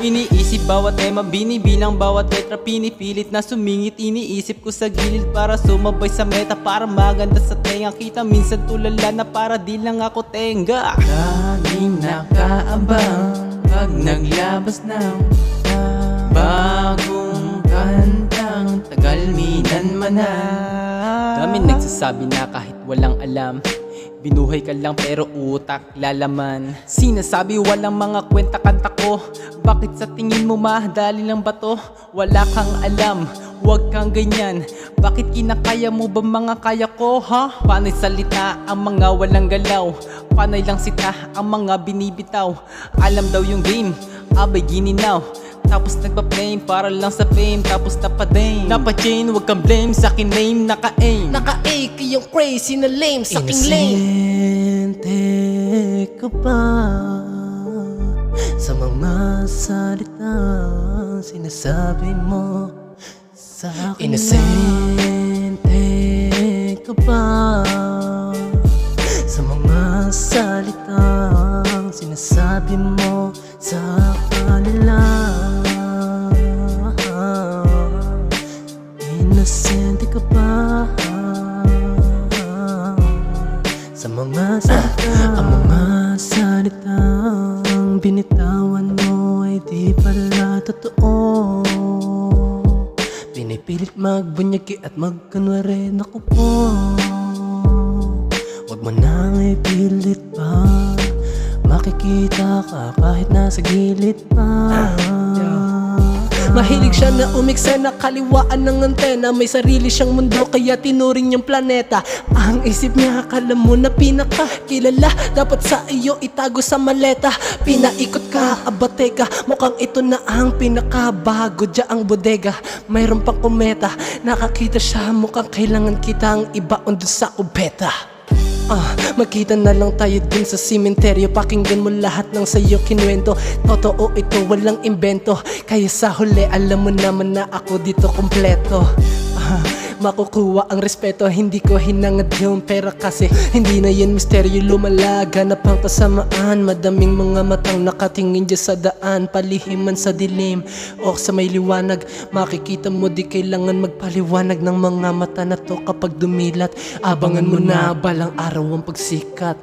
Iniisip bawat tema, binibilang bawat letra. Pinipilit na sumingit, iniisip ko sa gilid para sumabay sa meta, para maganda sa tenga. Kita minsan tulala na para di lang ako tenga. Laging nakaabang pag naglabas ng bagong kantang tagalminan man na. Dami nagsasabi na kahit walang alam, binuhay ka lang pero utak lalaman. Sinasabi walang mga kwenta kanta ko, bakit sa tingin mo madali lang ba to? Wala kang alam, wag kang ganyan. Bakit kinakaya mo ba mga kaya ko, ha? Panay salita ang mga walang galaw, panay lang sita ang mga binibitaw. Alam daw yung game, abay gininaw, tapos nagpa-flame para lang sa fame, tapos napadame. Napa-chain, wag kang blame, sa akin name, naka-aim. Naka-A kayong crazy na lame, saking lame. Inosente ka pa sa mga salitang sinasabi mo sa akin. Inosente ka pa sa mga salitang sinasabi mo sa kanila. Inosente ka pa sa mga salita. Ang mga salitang binitawan mo ay di pala totoo. Pinipilit magbunyagi at magkunwari. Naku po, wag mo nang ipilit pa, makikita ka kahit nasa gilid pa. Mahilig siya na umiksa na kaliwaan ng antena. May sarili siyang mundo kaya tinuring niyang planeta. Ang isip niya akala mo na pinakakilala, dapat sa iyo itago sa maleta. Pinaikot ka, abate ka, mukhang ito na ang pinakabago dyaang bodega. Mayroon pang kometa, nakakita siya, mukhang kailangan kitang ibaon dun sa kubeta. Magkita na lang tayo dun sa simenteryo, pakinggan mo lahat ng sa'yo kinuwento. Totoo ito, walang imbento, kaya sa huli alam mo naman na ako dito kompleto. Makukuha ang respeto, hindi ko hinangad yung pera kasi hindi na yan misteryo, lumalaganap ang kasamaan. Madaming mga matang nakatingin dyan sa daan, palihiman sa dilim o sa may liwanag. Makikita mo di kailangan magpaliwanag ng mga mata na to kapag dumilat. Abangan mo na balang araw ang pagsikat.